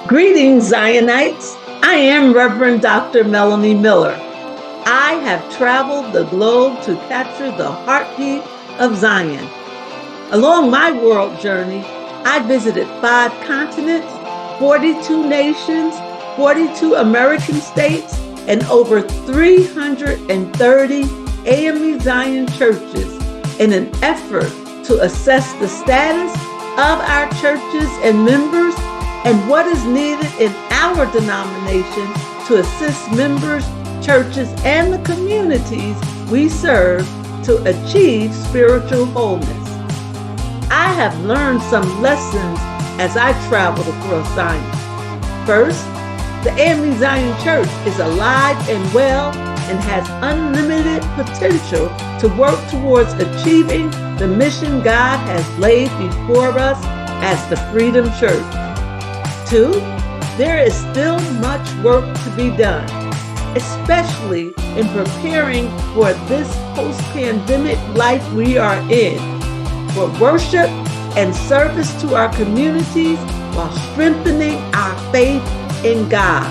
Greetings, Zionites. I am Reverend Dr. Melanie Miller. I have traveled the globe to capture the heartbeat of Zion. Along my world journey, I visited 5 continents, 42 nations, 42 American states, and over 330 A.M.E. Zion churches in an effort to assess the status of our churches and members and what is needed in our denomination to assist members, churches, and the communities we serve to achieve spiritual wholeness. I have learned some lessons as I traveled across Zion. First, the A.M.E. Zion Church is alive and well and has unlimited potential to work towards achieving the mission God has laid before us as the Freedom Church. 2, there is still much work to be done, especially in preparing for this post-pandemic life we are in, for worship and service to our communities while strengthening our faith in God.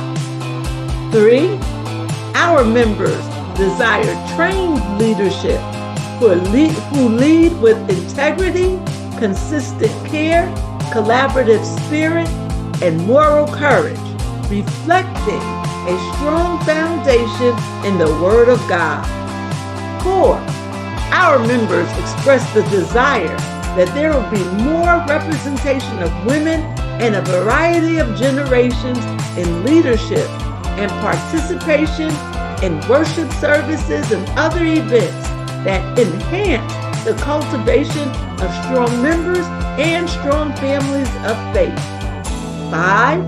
3, our members desire trained leadership who lead with integrity, consistent care, collaborative spirit, and moral courage, reflecting a strong foundation in the Word of God. 4, our members express the desire that there will be more representation of women and a variety of generations in leadership and participation in worship services and other events that enhance the cultivation of strong members and strong families of faith. 5,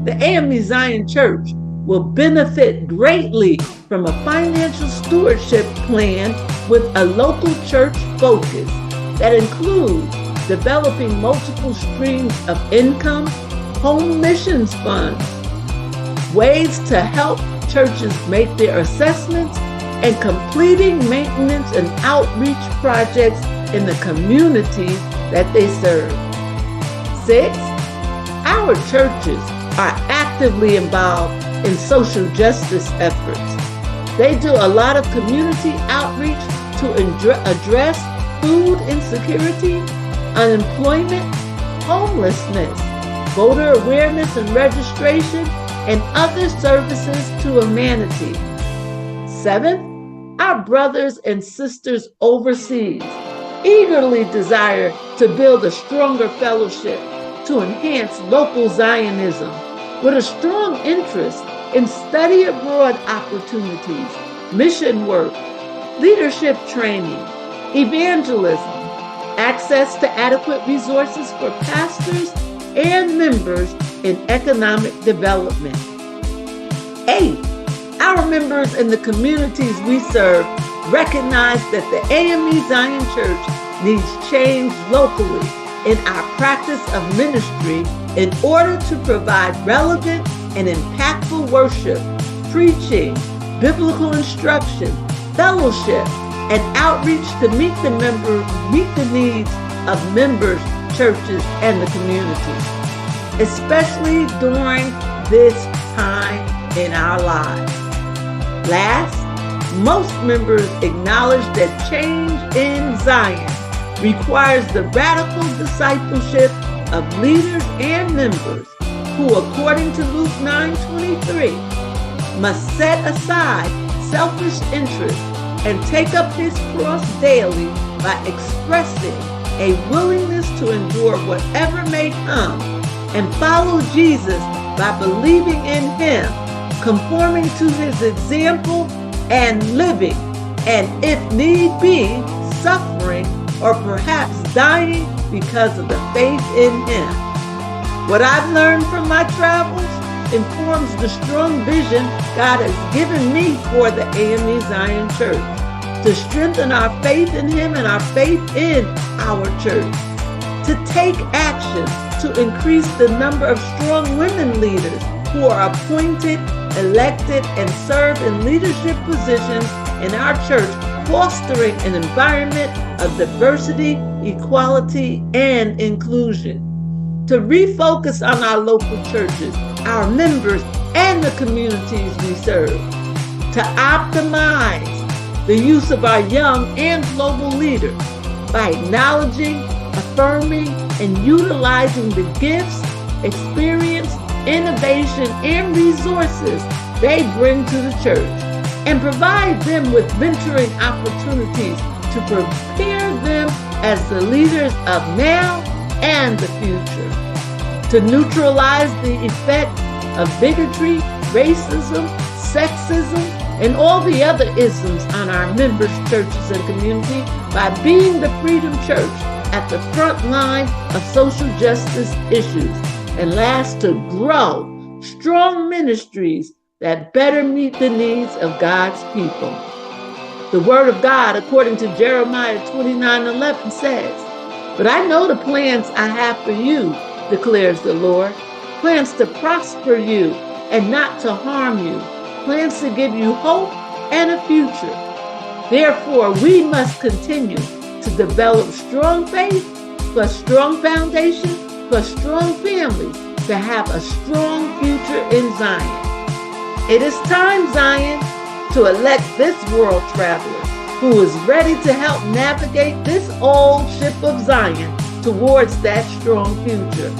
the A.M.E. Zion Church will benefit greatly from a financial stewardship plan with a local church focus that includes developing multiple streams of income, home missions funds, ways to help churches make their assessments, and completing maintenance and outreach projects in the communities that they serve. 6, our churches are actively involved in social justice efforts. They do a lot of community outreach to address food insecurity, unemployment, homelessness, voter awareness and registration, and other services to humanity. 7, our brothers and sisters overseas eagerly desire to build a stronger fellowship to enhance local Zionism with a strong interest in study abroad opportunities, mission work, leadership training, evangelism, access to adequate resources for pastors and members in economic development. 8, our members in the communities we serve recognize that the A.M.E. Zion Church needs change locally in our practice of ministry in order to provide relevant and impactful worship, preaching, biblical instruction, fellowship, and outreach to meet the needs of members, churches, and the community, especially during this time in our lives. Last, most members acknowledge that change in Zion requires the radical discipleship of leaders and members who, according to Luke 9:23, must set aside selfish interests and take up his cross daily by expressing a willingness to endure whatever may come and follow Jesus by believing in him, conforming to his example, and living, and if need be, suffering or perhaps dying because of the faith in him. What I've learned from my travels informs the strong vision God has given me for the A.M.E. Zion Church, to strengthen our faith in him and our faith in our church, to take action to increase the number of strong women leaders who are appointed, elected, and serve in leadership positions in our church, fostering an environment of diversity, equality, and inclusion. to refocus on our local churches, our members, and the communities we serve, to optimize the use of our young and global leaders by acknowledging, affirming, and utilizing the gifts, experience, innovation, and resources they bring to the church, and provide them with mentoring opportunities to prepare them as the leaders of now and the future, to neutralize the effect of bigotry, racism, sexism, and all the other isms on our members, churches, and community by being the Freedom Church at the front line of social justice issues. And last, to grow strong ministries that better meet the needs of God's people. The word of God, according to Jeremiah 29:11, says, "But I know the plans I have for you, declares the Lord, plans to prosper you and not to harm you, plans to give you hope and a future." Therefore, we must continue to develop strong faith plus strong foundation plus strong families to have a strong future in Zion. It is time, Zion, to elect this world traveler who is ready to help navigate this old ship of Zion towards that strong future.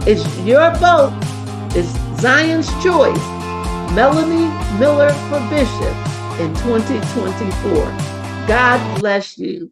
It's your vote. It's Zion's choice. Melanie Miller for Bishop in 2024. God bless you.